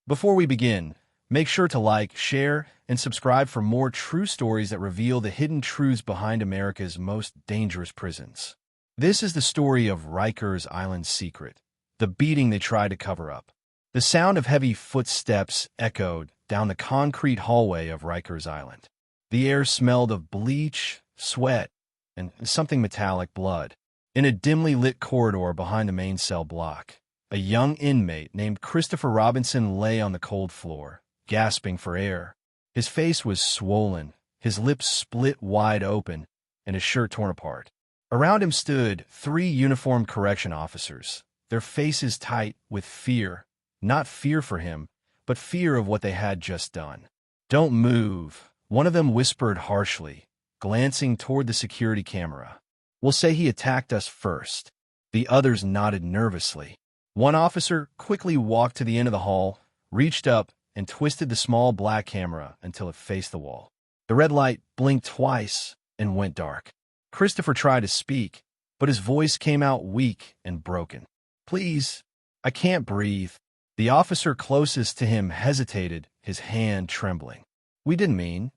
Before we begin, make sure to like, share, and subscribe for more true stories that reveal the hidden truths behind America's most dangerous prisons. This is the story of Rikers Island's secret, the beating they tried to cover up. The sound of heavy footsteps echoed down the concrete hallway of Rikers Island. The air smelled of bleach, sweat, and something metallic blood. In a dimly lit corridor behind the main cell block, a young inmate named Christopher Robinson lay on the cold floor, gasping for air. His face was swollen, his lips split wide open, and his shirt torn apart. Around him stood 3 uniformed correction officers, their faces tight with fear. Not fear for him, but fear of what they had just done. "Don't move," one of them whispered harshly, glancing toward the security camera. "We'll say he attacked us first." The others nodded nervously. One officer quickly walked to the end of the hall, reached up, and twisted the small black camera until it faced the wall. The red light blinked twice and went dark. Christopher tried to speak, but his voice came out weak and broken. "Please, I can't breathe." The officer closest to him hesitated, his hand trembling. "We didn't mean."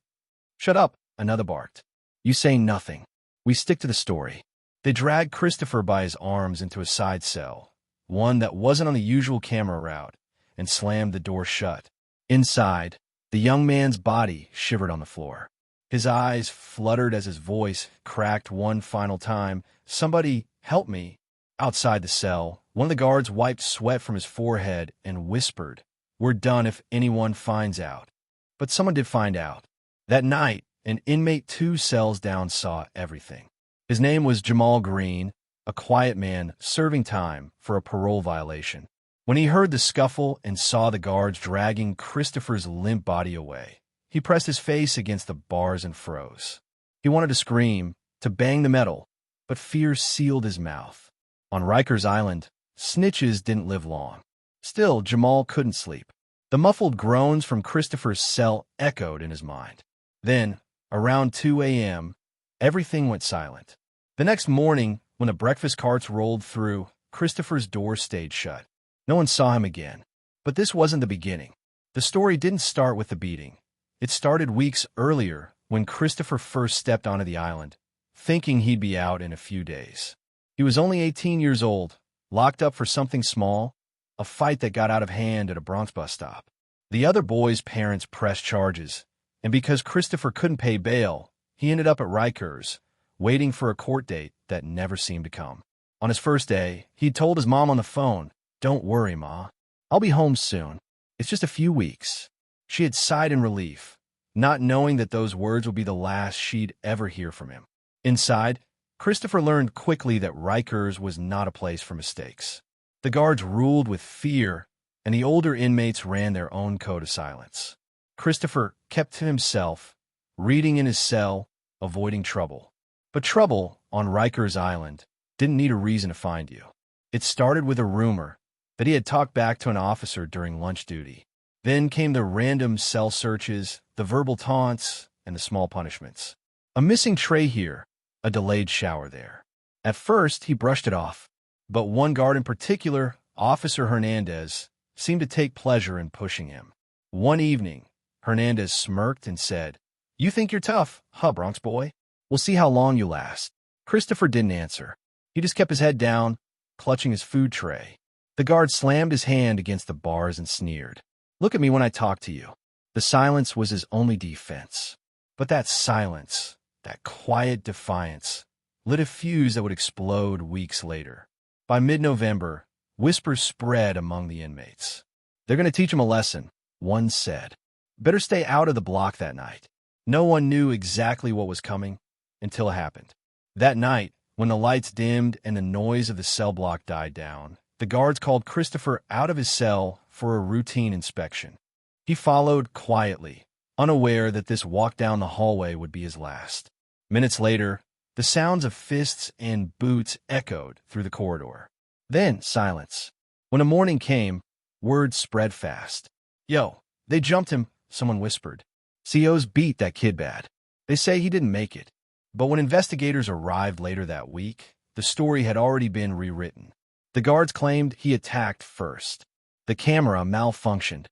"Shut up," another barked. "You say nothing. We stick to the story." They dragged Christopher by his arms into a side cell, one that wasn't on the usual camera route, and slammed the door shut. Inside, the young man's body shivered on the floor. His eyes fluttered as his voice cracked one final time. "Somebody help me." Outside the cell, one of the guards wiped sweat from his forehead and whispered, "We're done if anyone finds out." But someone did find out. That night, an inmate 2 cells down saw everything. His name was Jamal Green, a quiet man serving time for a parole violation. When he heard the scuffle and saw the guards dragging Christopher's limp body away, he pressed his face against the bars and froze. He wanted to scream, to bang the metal, but fear sealed his mouth. On Rikers Island, snitches didn't live long. Still, Jamal couldn't sleep. The muffled groans from Christopher's cell echoed in his mind. Then, around 2 a.m., everything went silent. The next morning, when the breakfast carts rolled through, Christopher's door stayed shut. No one saw him again. But this wasn't the beginning. The story didn't start with the beating. It started weeks earlier when Christopher first stepped onto the island, thinking he'd be out in a few days. He was only 18 years old, locked up for something small, a fight that got out of hand at a Bronx bus stop. The other boys' parents pressed charges, and because Christopher couldn't pay bail, he ended up at Rikers, waiting for a court date that never seemed to come. On his first day, he'd told his mom on the phone, "Don't worry, Ma. I'll be home soon. It's just a few weeks." She had sighed in relief, not knowing that those words would be the last she'd ever hear from him. Inside, Christopher learned quickly that Rikers was not a place for mistakes. The guards ruled with fear, and the older inmates ran their own code of silence. Christopher kept to himself, reading in his cell, avoiding trouble. But trouble on Rikers Island didn't need a reason to find you. It started with a rumor that he had talked back to an officer during lunch duty. Then came the random cell searches, the verbal taunts, and the small punishments. A missing tray here, a delayed shower there. At first, he brushed it off, but one guard in particular, Officer Hernandez, seemed to take pleasure in pushing him. One evening, Hernandez smirked and said, "You think you're tough, huh, Bronx boy? We'll see how long you last." Christopher didn't answer. He just kept his head down, clutching his food tray. The guard slammed his hand against the bars and sneered. "Look at me when I talk to you." The silence was his only defense. But that silence, that quiet defiance, lit a fuse that would explode weeks later. By mid-November, whispers spread among the inmates. "They're going to teach him a lesson," one said. "Better stay out of the block that night." No one knew exactly what was coming until it happened. That night, when the lights dimmed and the noise of the cell block died down, the guards called Christopher out of his cell for a routine inspection. He followed quietly, unaware that this walk down the hallway would be his last. Minutes later, the sounds of fists and boots echoed through the corridor. Then silence. When the morning came, word spread fast. "Yo, they jumped him," someone whispered. "CO's beat that kid bad. They say he didn't make it." But when investigators arrived later that week, the story had already been rewritten. The guards claimed he attacked first. The camera malfunctioned,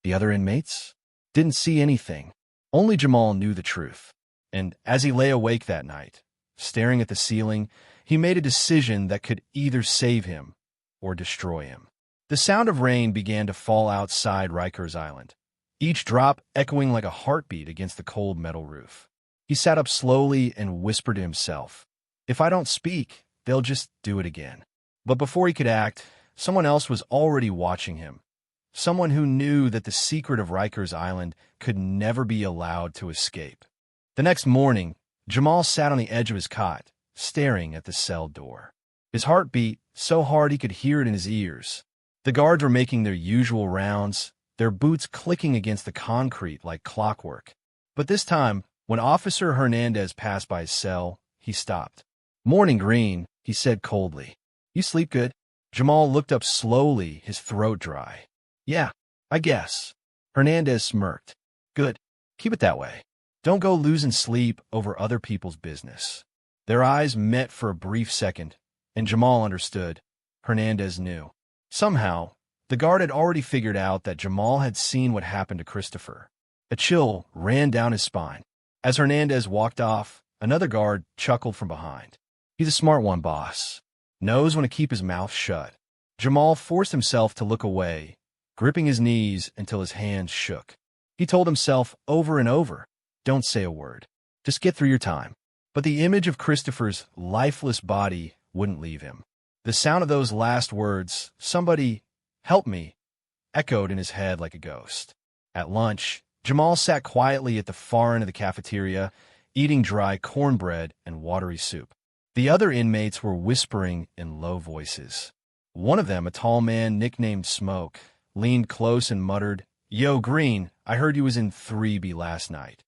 The other inmates didn't see anything. Only Jamal knew the truth. And as he lay awake that night, staring at the ceiling, he made a decision that could either save him or destroy him. The sound of rain began to fall outside Rikers Island, each drop echoing like a heartbeat against the cold metal roof. He sat up slowly and whispered to himself, "If I don't speak, they'll just do it again." But before he could act, someone else was already watching him. Someone who knew that the secret of Rikers Island could never be allowed to escape. The next morning, Jamal sat on the edge of his cot, staring at the cell door. His heart beat so hard he could hear it in his ears. The guards were making their usual rounds, their boots clicking against the concrete like clockwork. But this time, when Officer Hernandez passed by his cell, he stopped. "Morning, Green," he said coldly. "You sleep good?" Jamal looked up slowly, his throat dry. "Yeah, I guess." Hernandez smirked. "Good. Keep it that way. Don't go losing sleep over other people's business." Their eyes met for a brief second, and Jamal understood. Hernandez knew. Somehow, the guard had already figured out that Jamal had seen what happened to Christopher. A chill ran down his spine. As Hernandez walked off, another guard chuckled from behind. "He's a smart one, boss. Knows when to keep his mouth shut." Jamal forced himself to look away, gripping his knees until his hands shook. He told himself over and over, "Don't say a word. Just get through your time." But the image of Christopher's lifeless body wouldn't leave him. The sound of those last words, "Somebody help me," echoed in his head like a ghost. At lunch, Jamal sat quietly at the far end of the cafeteria, eating dry cornbread and watery soup. The other inmates were whispering in low voices. One of them, a tall man nicknamed Smoke, leaned close and muttered, "Yo, Green, I heard you was in 3B last night."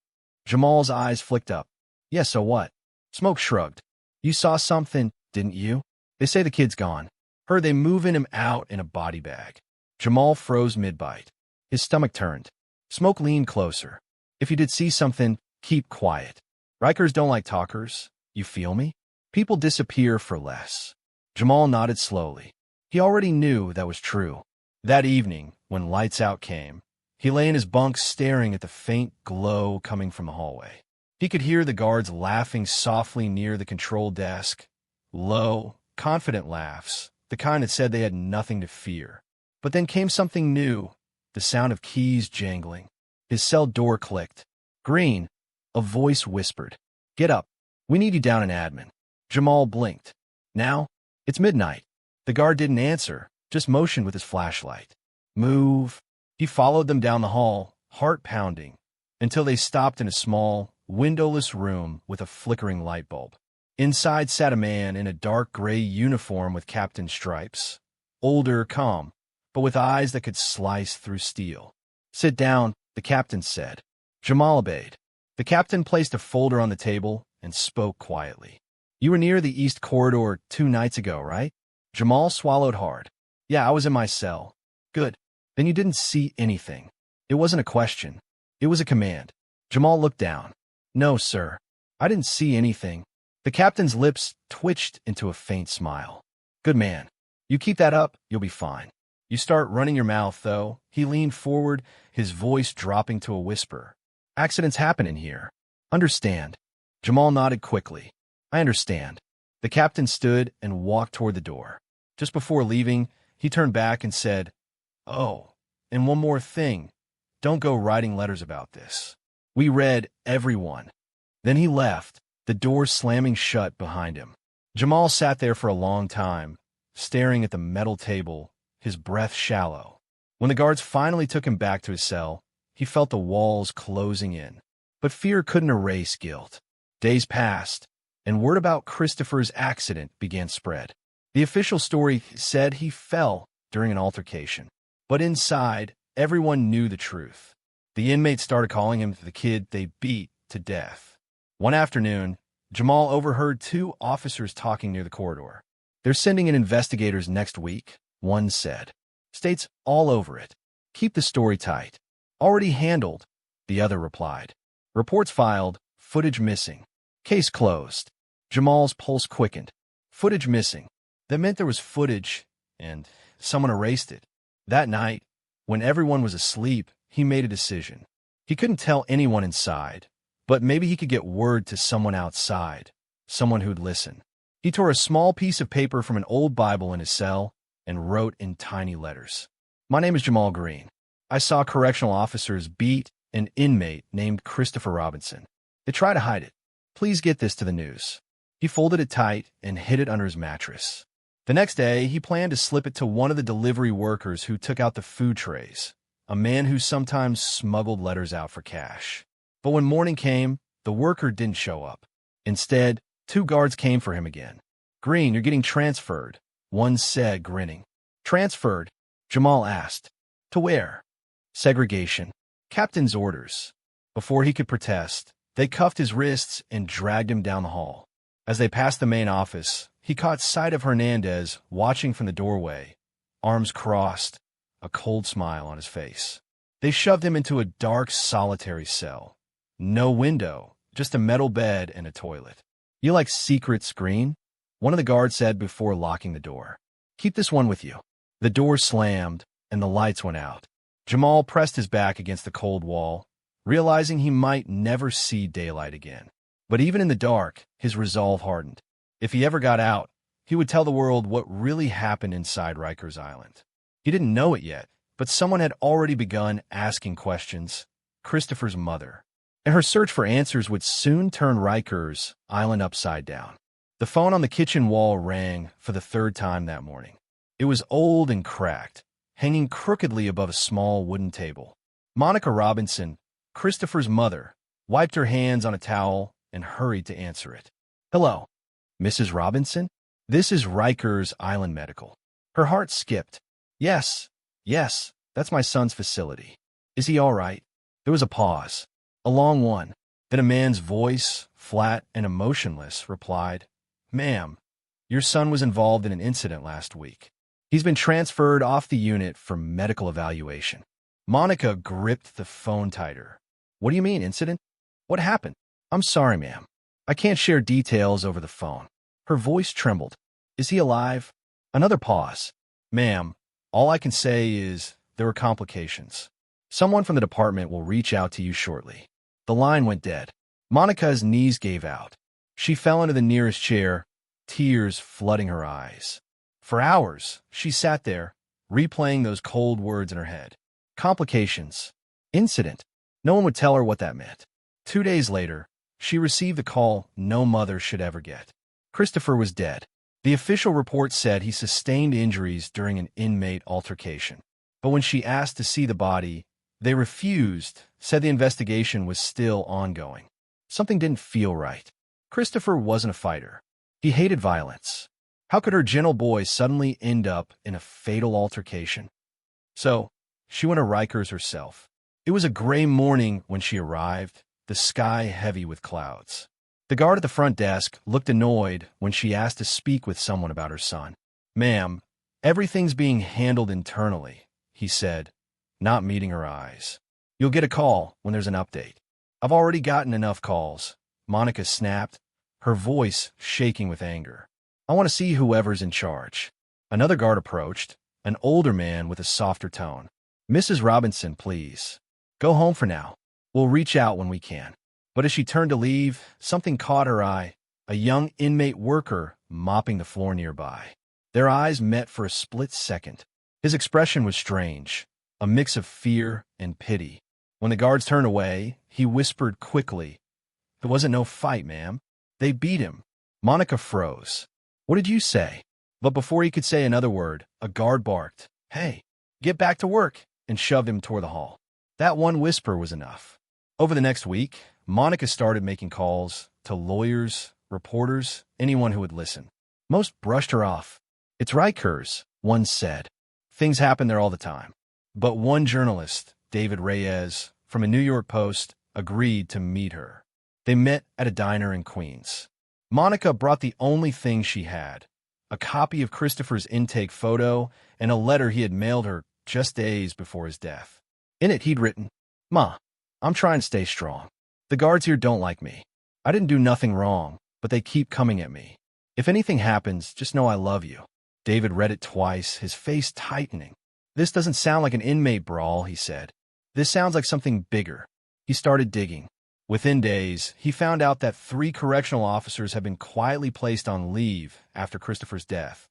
Jamal's eyes flicked up. "Yeah, so what?" Smoke shrugged. "You saw something, didn't you? They say the kid's gone. Heard they moving him out in a body bag." Jamal froze mid-bite. His stomach turned. Smoke leaned closer. "If you did see something, keep quiet. Rikers don't like talkers. You feel me? People disappear for less." Jamal nodded slowly. He already knew that was true. That evening, when lights out came, he lay in his bunk staring at the faint glow coming from the hallway. He could hear the guards laughing softly near the control desk. Low, confident laughs, the kind that said they had nothing to fear. But then came something new, the sound of keys jangling. His cell door clicked. "Green," a voice whispered. "Get up. We need you down in admin." Jamal blinked. "Now? It's midnight." The guard didn't answer, just motioned with his flashlight. "Move." He followed them down the hall, heart pounding, until they stopped in a small, windowless room with a flickering light bulb. Inside sat a man in a dark gray uniform with captain stripes. Older, calm, but with eyes that could slice through steel. "Sit down," the captain said. Jamal obeyed. The captain placed a folder on the table and spoke quietly. "You were near the East Corridor 2 nights ago, right?" Jamal swallowed hard. "Yeah, I was in my cell." "Good. Then you didn't see anything." It wasn't a question. It was a command. Jamal looked down. "No, sir. I didn't see anything." The captain's lips twitched into a faint smile. "Good man. You keep that up, you'll be fine. You start running your mouth, though." He leaned forward, his voice dropping to a whisper. "Accidents happen in here. Understand?" Jamal nodded quickly. "I understand." The captain stood and walked toward the door. Just before leaving, he turned back and said, "Oh, and one more thing. Don't go writing letters about this. We read everyone." Then he left, the door slamming shut behind him. Jamal sat there for a long time, staring at the metal table, his breath shallow. When the guards finally took him back to his cell, he felt the walls closing in. But fear couldn't erase guilt. Days passed, and word about Christopher's accident began to spread. The official story said he fell during an altercation. But inside, everyone knew the truth. The inmates started calling him the kid they beat to death. One afternoon, Jamal overheard 2 officers talking near the corridor. "They're sending in investigators next week," one said. "State's all over it. Keep the story tight." "Already handled," the other replied. "Reports filed, footage missing. Case closed." Jamal's pulse quickened. Footage missing. That meant there was footage, and someone erased it. That night, When everyone was asleep, he made a decision. He couldn't tell anyone inside, but maybe he could get word to someone outside, someone who'd listen. He tore a small piece of paper from an old Bible in his cell and wrote in tiny letters, "My name is Jamal Green. I saw correctional officers beat an inmate named Christopher Robinson. They tried to hide it. Please get this to the news." He folded it tight and hid it under his mattress. The next day, he planned to slip it to one of the delivery workers who took out the food trays, a man who sometimes smuggled letters out for cash. But when morning came, the worker didn't show up. Instead, 2 guards came for him again. "Green, you're getting transferred," one said, grinning. "Transferred?" Jamal asked. "To where?" "Segregation. Captain's orders." Before he could protest, they cuffed his wrists and dragged him down the hall. As they passed the main office, he caught sight of Hernandez watching from the doorway, arms crossed, a cold smile on his face. They shoved him into a dark, solitary cell. No window, just a metal bed and a toilet. "You like secrets, Green?" one of the guards said before locking the door. "Keep this one with you." The door slammed, and the lights went out. Jamal pressed his back against the cold wall, realizing he might never see daylight again. But even in the dark, his resolve hardened. If he ever got out, he would tell the world what really happened inside Rikers Island. He didn't know it yet, but someone had already begun asking questions, Christopher's mother. And her search for answers would soon turn Rikers Island upside down. The phone on the kitchen wall rang for the 3rd time that morning. It was old and cracked, hanging crookedly above a small wooden table. Monica Robinson, Christopher's mother, wiped her hands on a towel and hurried to answer it. "Hello, Mrs. Robinson? This is Rikers Island Medical." Her heart skipped. Yes, that's my son's facility. Is he all right?" There was a pause, a long one. Then a man's voice, flat and emotionless, replied, "Ma'am, your son was involved in an incident last week. He's been transferred off the unit for medical evaluation." Monica gripped the phone tighter. "What do you mean, incident? What happened?" "I'm sorry, ma'am. I can't share details over the phone." Her voice trembled. "Is he alive?" Another pause. "Ma'am, all I can say is there were complications. Someone from the department will reach out to you shortly." The line went dead. Monica's knees gave out. She fell into the nearest chair, tears flooding her eyes. For hours, she sat there, replaying those cold words in her head. Complications. Incident. No one would tell her what that meant. 2 days later, she received a call no mother should ever get. Christopher was dead. The official report said he sustained injuries during an inmate altercation. But when she asked to see the body, they refused, said the investigation was still ongoing. Something didn't feel right. Christopher wasn't a fighter. He hated violence. How could her gentle boy suddenly end up in a fatal altercation? So, she went to Rikers herself. It was a gray morning when she arrived, the sky heavy with clouds. The guard at the front desk looked annoyed when she asked to speak with someone about her son. "Ma'am, everything's being handled internally," he said, not meeting her eyes. "You'll get a call when there's an update." "I've already gotten enough calls," Monica snapped, her voice shaking with anger. "I want to see whoever's in charge." Another guard approached, an older man with a softer tone. "Mrs. Robinson, please. Go home for now. We'll reach out when we can." But as she turned to leave, something caught her eye, a young inmate worker mopping the floor nearby. Their eyes met for a split second. His expression was strange, a mix of fear and pity. When the guards turned away, he whispered quickly, "There wasn't no fight, ma'am. They beat him." Monica froze. "What did you say?" But before he could say another word, a guard barked, "Hey, get back to work," and shoved him toward the hall. That one whisper was enough. Over the next week, Monica started making calls to lawyers, reporters, anyone who would listen. Most brushed her off. "It's Rikers," one said. "Things happen there all the time." But one journalist, David Reyes, from a New York Post, agreed to meet her. They met at a diner in Queens. Monica brought the only thing she had, a copy of Christopher's intake photo and a letter he had mailed her just days before his death. In it, he'd written, "Ma, I'm trying to stay strong. The guards here don't like me. I didn't do nothing wrong, but they keep coming at me. If anything happens, just know I love you." David read it twice, his face tightening. "This doesn't sound like an inmate brawl," he said. "This sounds like something bigger." He started digging. Within days, he found out that 3 correctional officers had been quietly placed on leave after Christopher's death.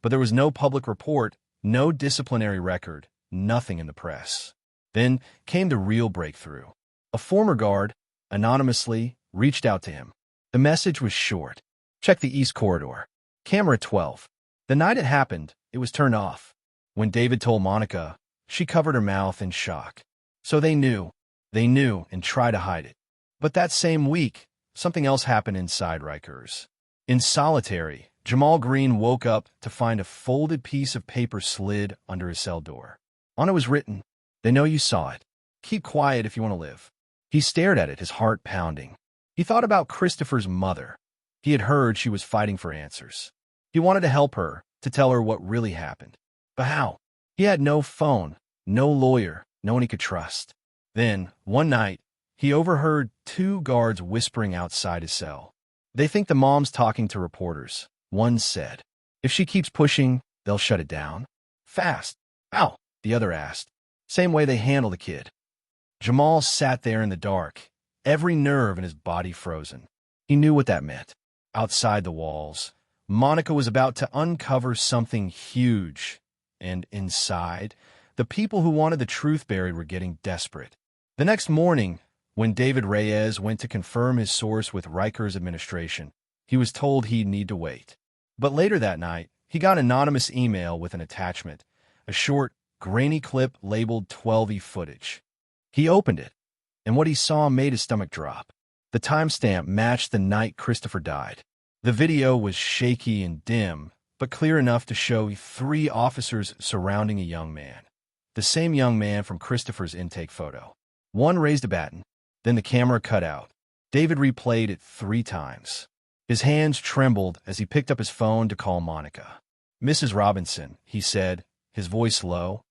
But there was no public report, no disciplinary record, nothing in the press. Then came the real breakthrough. A former guard, anonymously, reached out to him. The message was short. "Check the East Corridor. Camera 12. The night it happened, it was turned off." When David told Monica, she covered her mouth in shock. So they knew, and tried to hide it. But that same week, something else happened inside Rikers. In solitary, Jamal Green woke up to find a folded piece of paper slid under his cell door. On it was written, "They know you saw it. Keep quiet if you want to live." He stared at it, his heart pounding. He thought about Christopher's mother. He had heard she was fighting for answers. He wanted to help her, to tell her what really happened. But how? He had no phone, no lawyer, no one he could trust. Then, one night, he overheard 2 guards whispering outside his cell. "They think the mom's talking to reporters," one said. "If she keeps pushing, they'll shut it down." "Fast." "How?" the other asked. "Same way they handle the kid." Jamal sat there in the dark, every nerve in his body frozen. He knew what that meant. Outside the walls, Monica was about to uncover something huge. And inside, the people who wanted the truth buried were getting desperate. The next morning, when David Reyes went to confirm his source with Rikers administration, he was told he'd need to wait. But later that night, he got an anonymous email with an attachment, a short, grainy clip labeled 12E footage. He opened it, and what he saw made his stomach drop. The timestamp matched the night Christopher died. The video was shaky and dim, but clear enough to show 3 officers surrounding a young man. The same young man from Christopher's intake photo. One raised a baton, then the camera cut out. David replayed it 3 times. His hands trembled as he picked up his phone to call Monica. "Mrs. Robinson," he said, his voice low,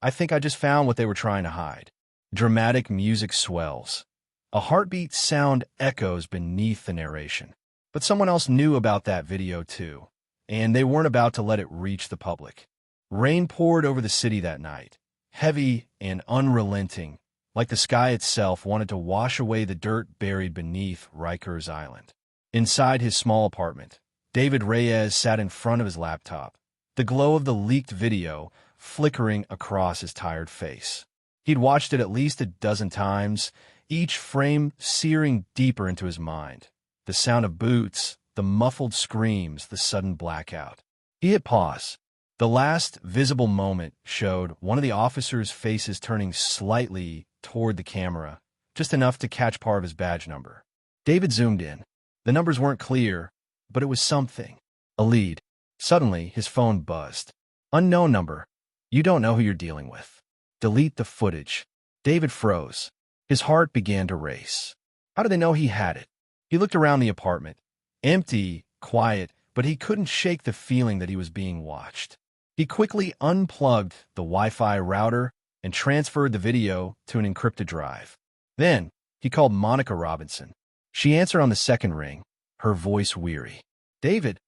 "I think I just found what they were trying to hide." Dramatic music swells. A heartbeat sound echoes beneath the narration. But someone else knew about that video too, and they weren't about to let it reach the public. Rain poured over the city that night, heavy and unrelenting, like the sky itself wanted to wash away the dirt buried beneath Rikers Island. Inside his small apartment, David Reyes sat in front of his laptop, the glow of the leaked video flickering across his tired face. He'd watched it at least a dozen times, each frame searing deeper into his mind. The sound of boots, the muffled screams, the sudden blackout. He hit pause. The last visible moment showed one of the officers' faces turning slightly toward the camera, just enough to catch part of his badge number. David zoomed in. The numbers weren't clear, but it was something. A lead. Suddenly, his phone buzzed. "Unknown number. You don't know who you're dealing with. Delete the footage." David froze. His heart began to race. How did they know he had it? He looked around the apartment. Empty, quiet, but he couldn't shake the feeling that he was being watched. He quickly unplugged the Wi-Fi router and transferred the video to an encrypted drive. Then, he called Monica Robinson. She answered on the second ring, her voice weary. "David,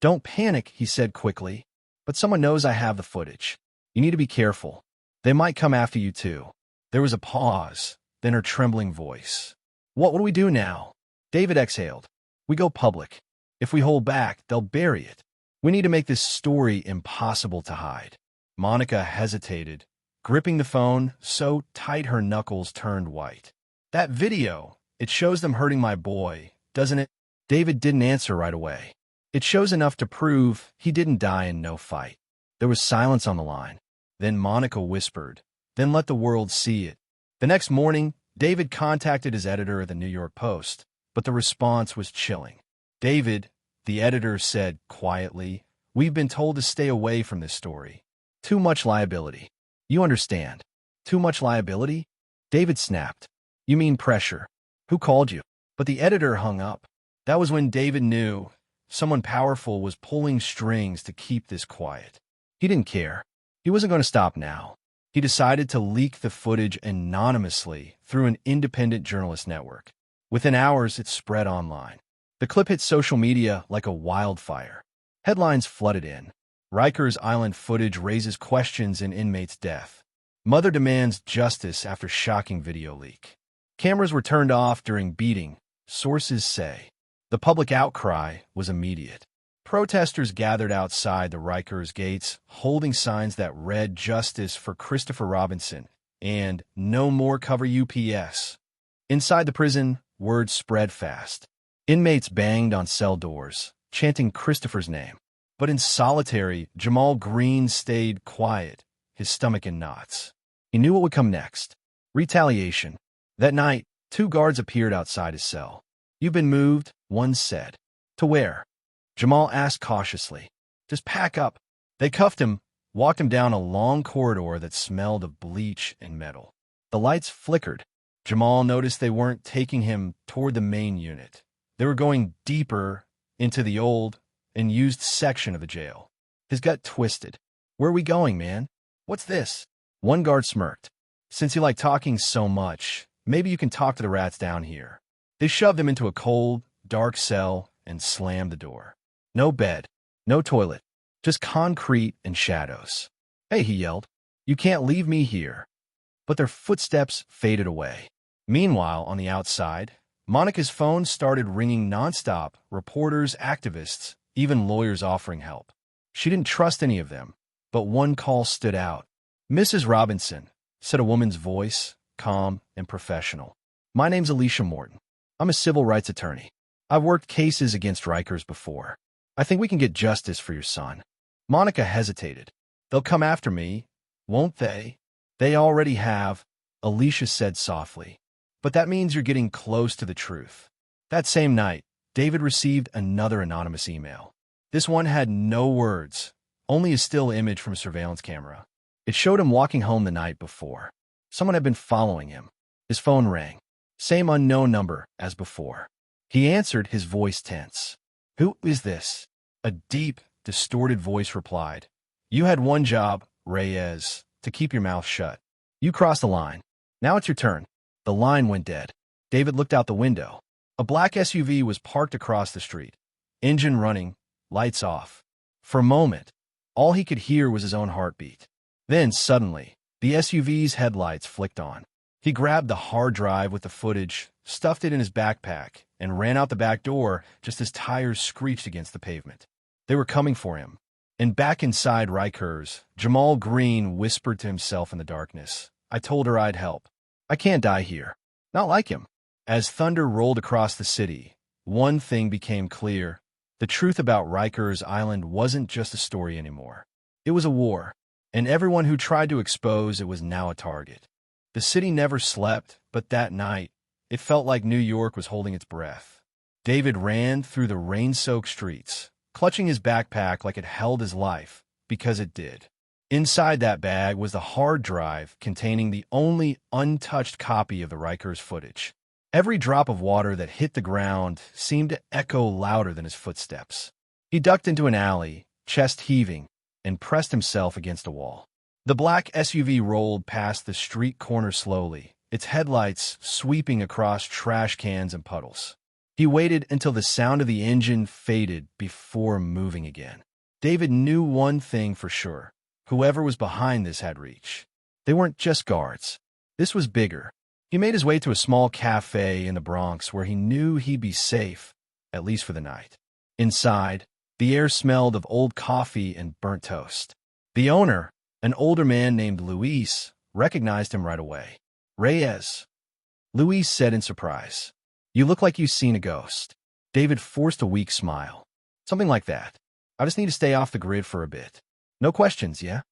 don't panic," he said quickly, "but someone knows I have the footage. You need to be careful. They might come after you too." There was a pause, then her trembling voice. What do we do now?" David exhaled. "We go public. If we hold back, they'll bury it. We need to make this story impossible to hide." Monica hesitated, gripping the phone so tight her knuckles turned white. "That video, it shows them hurting my boy, doesn't it?" David didn't answer right away. "It shows enough to prove he didn't die in no fight." There was silence on the line. Then Monica whispered, "Then let the world see it." The next morning, David contacted his editor at the New York Post, but the response was chilling. "David," the editor said quietly, "we've been told to stay away from this story. Too much liability. You understand. Too much liability?" David snapped. "You mean pressure. Who called you?" But the editor hung up. That was when David knew someone powerful was pulling strings to keep this quiet. He didn't care. He wasn't going to stop now. He decided to leak the footage anonymously through an independent journalist network. Within hours, it spread online. The clip hit social media like a wildfire. Headlines flooded in. Rikers Island footage raises questions in inmate's death. Mother demands justice after shocking video leak. Cameras were turned off during beating, sources say. The public outcry was immediate. Protesters gathered outside the Rikers gates, holding signs that read "Justice for Christopher Robinson" and "No more cover UPS." Inside the prison, word spread fast. Inmates banged on cell doors, chanting Christopher's name. But in solitary, Jamal Green stayed quiet, his stomach in knots. He knew what would come next. Retaliation. That night, 2 guards appeared outside his cell. "You've been moved," one said. "To where?" Jamal asked cautiously. "Just pack up." They cuffed him, walked him down a long corridor that smelled of bleach and metal. The lights flickered. Jamal noticed they weren't taking him toward the main unit. They were going deeper into the old and used section of the jail. His gut twisted. "Where are we going, man? What's this?" One guard smirked. "Since you like talking so much, maybe you can talk to the rats down here." They shoved him into a cold, dark cell and slammed the door. No bed, no toilet, just concrete and shadows. "Hey," he yelled, "you can't leave me here." But their footsteps faded away. Meanwhile, on the outside, Monica's phone started ringing nonstop, reporters, activists, even lawyers offering help. She didn't trust any of them, but one call stood out. "Mrs. Robinson," said a woman's voice, calm and professional. "My name's Alicia Morton. I'm a civil rights attorney. I've worked cases against Rikers before. I think we can get justice for your son." Monica hesitated. "They'll come after me, won't they?" "They already have," Alicia said softly. "But that means you're getting close to the truth." That same night, David received another anonymous email. This one had no words, only a still image from a surveillance camera. It showed him walking home the night before. Someone had been following him. His phone rang. Same unknown number as before. He answered, his voice tense. "Who is this?" A deep, distorted voice replied. "You had one job, Reyes, to keep your mouth shut. You crossed the line. Now it's your turn." The line went dead. David looked out the window. A black SUV was parked across the street. Engine running, lights off. For a moment, all he could hear was his own heartbeat. Then, suddenly, the SUV's headlights flicked on. He grabbed the hard drive with the footage, stuffed it in his backpack, and ran out the back door just as tires screeched against the pavement. They were coming for him. And back inside Rikers, Jamal Green whispered to himself in the darkness, "I told her I'd help. I can't die here. Not like him." As thunder rolled across the city, one thing became clear. The truth about Rikers Island wasn't just a story anymore. It was a war, and everyone who tried to expose it was now a target. The city never slept, but that night, it felt like New York was holding its breath. David ran through the rain-soaked streets, clutching his backpack like it held his life, because it did. Inside that bag was the hard drive containing the only untouched copy of the Rikers footage. Every drop of water that hit the ground seemed to echo louder than his footsteps. He ducked into an alley, chest heaving, and pressed himself against a wall. The black SUV rolled past the street corner slowly, its headlights sweeping across trash cans and puddles. He waited until the sound of the engine faded before moving again. David knew one thing for sure. Whoever was behind this had reach. They weren't just guards. This was bigger. He made his way to a small cafe in the Bronx where he knew he'd be safe, at least for the night. Inside, the air smelled of old coffee and burnt toast. The owner, an older man named Luis, recognized him right away. "Reyes," Luis said in surprise. "You look like you've seen a ghost." David forced a weak smile. "Something like that. I just need to stay off the grid for a bit. No questions, yeah?"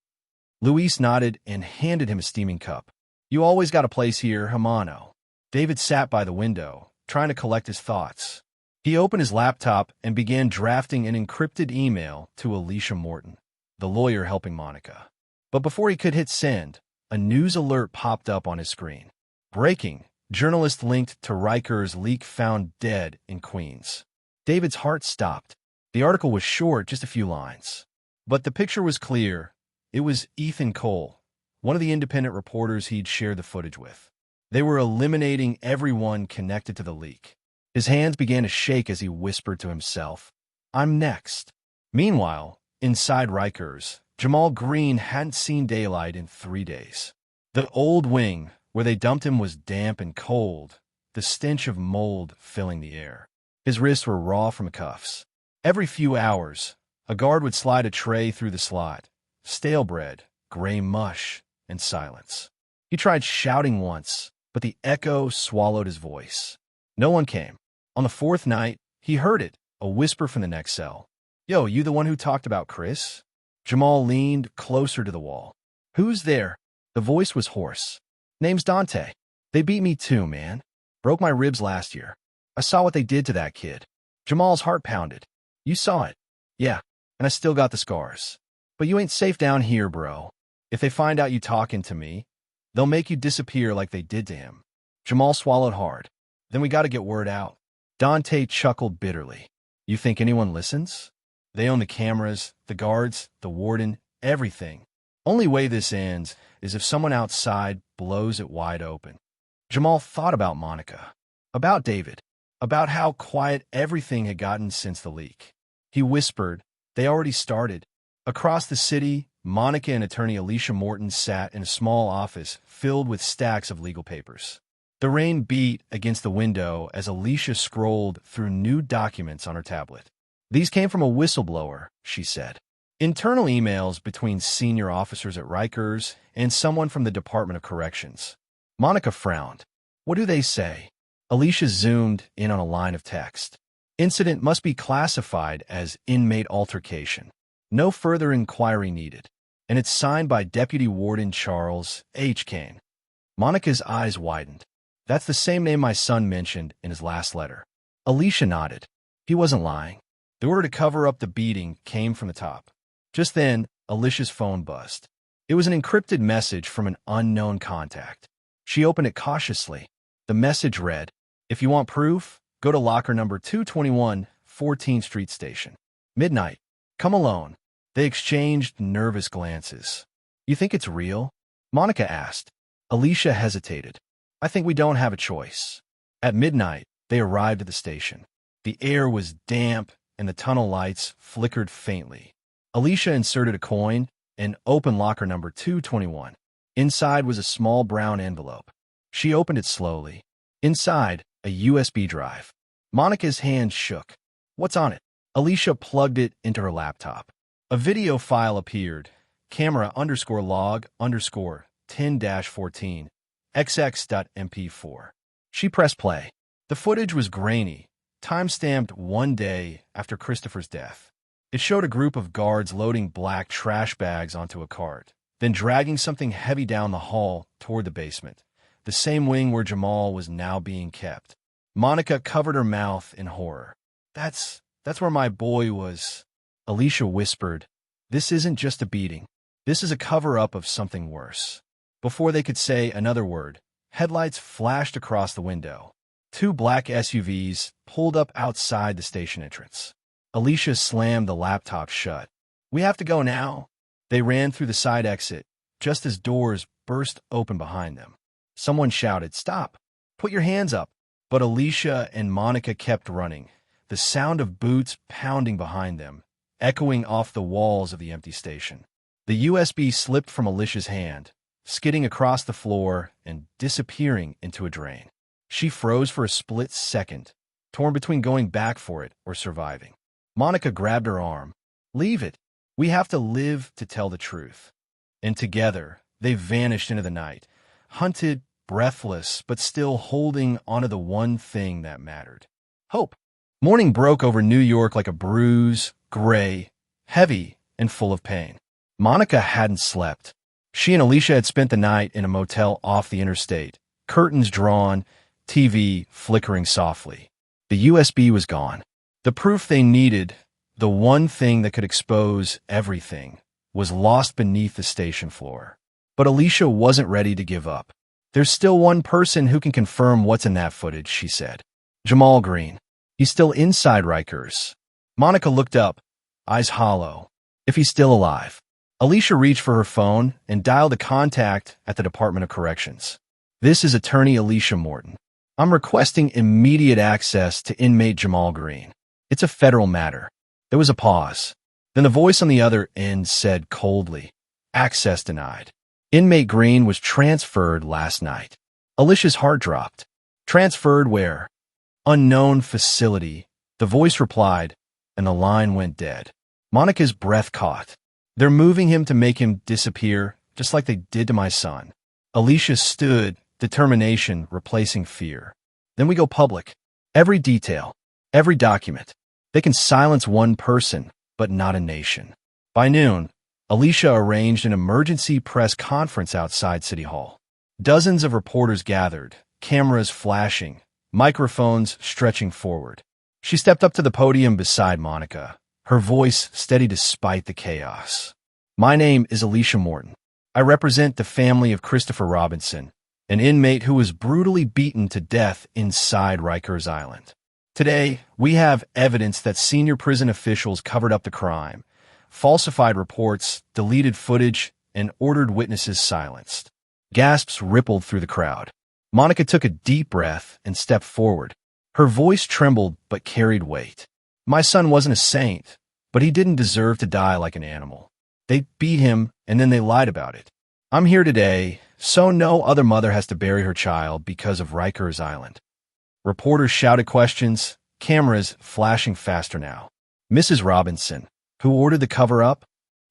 Luis nodded and handed him a steaming cup. "You always got a place here, Hamano." David sat by the window, trying to collect his thoughts. He opened his laptop and began drafting an encrypted email to Alicia Morton, the lawyer helping Monica. But before he could hit send, a news alert popped up on his screen. "Breaking. Journalist linked to Rikers leak found dead in Queens." David's heart stopped. The article was short, just a few lines. But the picture was clear. It was Ethan Cole, one of the independent reporters he'd shared the footage with. They were eliminating everyone connected to the leak. His hands began to shake as he whispered to himself, "I'm next." Meanwhile, Inside Rikers, Jamal Green hadn't seen daylight in 3 days. The old wing, where they dumped him, was damp and cold, the stench of mold filling the air. His wrists were raw from cuffs. Every few hours, a guard would slide a tray through the slot. Stale bread, gray mush, and silence. He tried shouting once, but the echo swallowed his voice. No one came. On the 4th night, he heard it, a whisper from the next cell. "Yo, you the one who talked about Chris?" Jamal leaned closer to the wall. "Who's there?" The voice was hoarse. "Name's Dante. They beat me too, man. Broke my ribs last year. I saw what they did to that kid." Jamal's heart pounded. "You saw it?" "Yeah, and I still got the scars. But you ain't safe down here, bro. If they find out you talking to me, they'll make you disappear like they did to him." Jamal swallowed hard. "Then we gotta get word out." Dante chuckled bitterly. "You think anyone listens? They own the cameras, the guards, the warden, everything. Only way this ends is if someone outside blows it wide open." Jamal thought about Monica, about David, about how quiet everything had gotten since the leak. He whispered, "They already started." Across the city, Monica and attorney Alicia Morton sat in a small office filled with stacks of legal papers. The rain beat against the window as Alicia scrolled through new documents on her tablet. "These came from a whistleblower," she said. "Internal emails between senior officers at Rikers and someone from the Department of Corrections." Monica frowned. "What do they say?" Alicia zoomed in on a line of text. "Incident must be classified as inmate altercation. No further inquiry needed." And it's signed by Deputy Warden Charles H. Kane. Monica's eyes widened. "That's the same name my son mentioned in his last letter." Alicia nodded. He wasn't lying. The order to cover up the beating came from the top. Just then, Alicia's phone buzzed. It was an encrypted message from an unknown contact. She opened it cautiously. The message read, "If you want proof, go to locker number 221, 14th Street Station. Midnight. Come alone." They exchanged nervous glances. "You think it's real?" Monica asked. Alicia hesitated. "I think we don't have a choice." At midnight, they arrived at the station. The air was damp and the tunnel lights flickered faintly. Alicia inserted a coin and opened locker number 221. Inside was a small brown envelope. She opened it slowly. Inside, a USB drive. Monica's hand shook. "What's on it?" Alicia plugged it into her laptop. A video file appeared. Camera _log _10-14 xx.mp4. She pressed play. The footage was grainy, time-stamped 1 day after Christopher's death. It showed a group of guards loading black trash bags onto a cart, then dragging something heavy down the hall toward the basement, the same wing where Jamal was now being kept. Monica covered her mouth in horror. That's where my boy was." Alicia whispered, "This isn't just a beating. This is a cover-up of something worse." Before they could say another word, headlights flashed across the window. 2 black SUVs pulled up outside the station entrance. Alicia slammed the laptop shut. "We have to go now." They ran through the side exit, just as doors burst open behind them. Someone shouted, "Stop! Put your hands up!" But Alicia and Monica kept running, the sound of boots pounding behind them, echoing off the walls of the empty station. The USB slipped from Alicia's hand, skidding across the floor and disappearing into a drain. She froze for a split second, torn between going back for it or surviving. Monica grabbed her arm. "Leave it. We have to live to tell the truth." And together, they vanished into the night, hunted, breathless, but still holding onto the one thing that mattered: hope. Morning broke over New York like a bruise, gray, heavy, and full of pain. Monica hadn't slept. She and Alicia had spent the night in a motel off the interstate, curtains drawn, TV flickering softly. The USB was gone. The proof they needed, the one thing that could expose everything, was lost beneath the station floor. But Alicia wasn't ready to give up. "There's still one person who can confirm what's in that footage," she said. "Jamal Green. He's still inside Rikers." Monica looked up, eyes hollow. "If he's still alive." Alicia reached for her phone and dialed a contact at the Department of Corrections. "This is attorney Alicia Morton. I'm requesting immediate access to inmate Jamal Green. It's a federal matter." There was a pause. Then the voice on the other end said coldly, "Access denied. Inmate Green was transferred last night." Alicia's heart dropped. "Transferred where?" "Unknown facility," the voice replied, and the line went dead. Monica's breath caught. "They're moving him to make him disappear, just like they did to my son." Alicia stood, determination replacing fear. "Then we go public. Every detail, every document. They can silence one person, but not a nation." By noon, Alicia arranged an emergency press conference outside City Hall. Dozens of reporters gathered, cameras flashing, microphones stretching forward. She stepped up to the podium beside Monica, her voice steady despite the chaos. "My name is Alicia Morton. I represent the family of Christopher Robinson, an inmate who was brutally beaten to death inside Rikers Island. Today, we have evidence that senior prison officials covered up the crime, falsified reports, deleted footage, and ordered witnesses silenced." Gasps rippled through the crowd. Monica took a deep breath and stepped forward. Her voice trembled but carried weight. "My son wasn't a saint, but he didn't deserve to die like an animal. They beat him, and then they lied about it. I'm here today, so no other mother has to bury her child because of Rikers Island." Reporters shouted questions, cameras flashing faster now. "Mrs. Robinson, who ordered the cover-up?"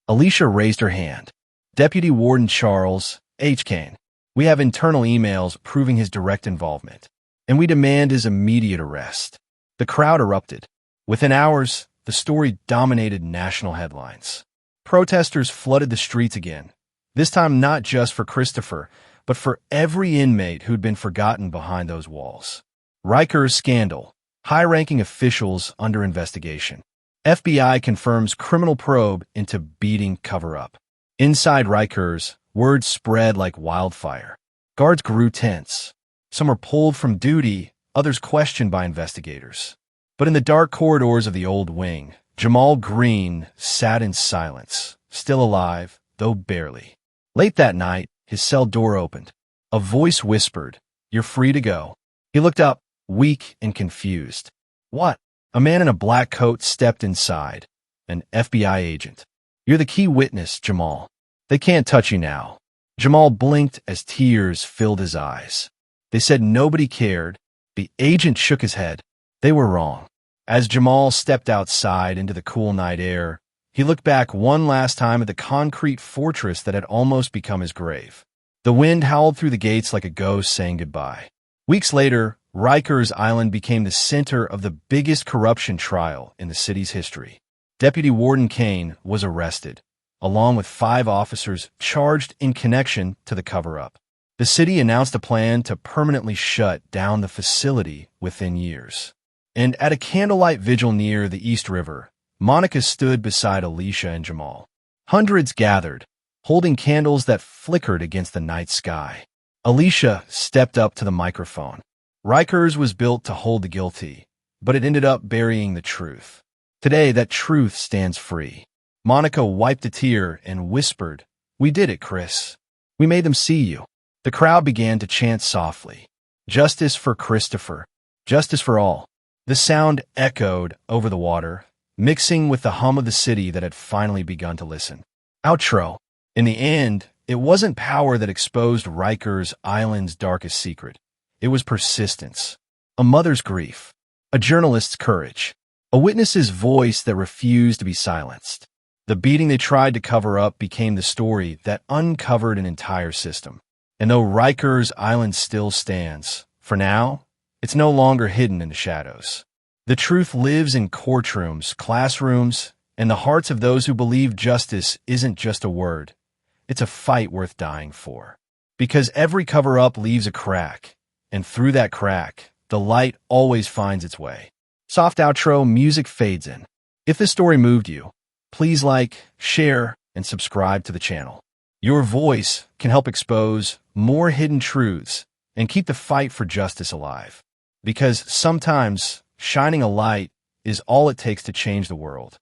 Alicia raised her hand. "Deputy Warden Charles H. Kane. We have internal emails proving his direct involvement, and we demand his immediate arrest." The crowd erupted. Within hours, the story dominated national headlines. Protesters flooded the streets again, this time not just for Christopher, but for every inmate who'd been forgotten behind those walls. Rikers scandal. High-ranking officials under investigation. FBI confirms criminal probe into beating cover-up. Inside Rikers, word spread like wildfire. Guards grew tense. Some were pulled from duty, others questioned by investigators. But in the dark corridors of the old wing, Jamal Green sat in silence, still alive, though barely. Late that night, his cell door opened. A voice whispered, "You're free to go." He looked up, weak and confused. "What?" A man in a black coat stepped inside, an FBI agent. "You're the key witness, Jamal. They can't touch you now." Jamal blinked as tears filled his eyes. "They said nobody cared." The agent shook his head. They were wrong. As Jamal stepped outside into the cool night air, he looked back one last time at the concrete fortress that had almost become his grave. The wind howled through the gates like a ghost saying goodbye. Weeks later, Rikers Island became the center of the biggest corruption trial in the city's history. Deputy Warden Kane was arrested, along with 5 officers charged in connection to the cover-up. The city announced a plan to permanently shut down the facility within years. And at a candlelight vigil near the East River, Monica stood beside Alicia and Jamal. Hundreds gathered, holding candles that flickered against the night sky. Alicia stepped up to the microphone. Rikers was built to hold the guilty, but it ended up burying the truth. Today, that truth stands free. Monica wiped a tear and whispered, "We did it, Chris. We made them see you." The crowd began to chant softly, "Justice for Christopher. Justice for all." The sound echoed over the water, mixing with the hum of the city that had finally begun to listen. Outro. In the end, it wasn't power that exposed Rikers Island's darkest secret. It was persistence, a mother's grief, a journalist's courage, a witness's voice that refused to be silenced. The beating they tried to cover up became the story that uncovered an entire system. And though Rikers Island still stands, for now, it's no longer hidden in the shadows. The truth lives in courtrooms, classrooms, and the hearts of those who believe justice isn't just a word. It's a fight worth dying for. Because every cover-up leaves a crack, and through that crack, the light always finds its way. Soft outro music fades in. If this story moved you, please like, share, and subscribe to the channel. Your voice can help expose more hidden truths and keep the fight for justice alive. Because sometimes shining a light is all it takes to change the world.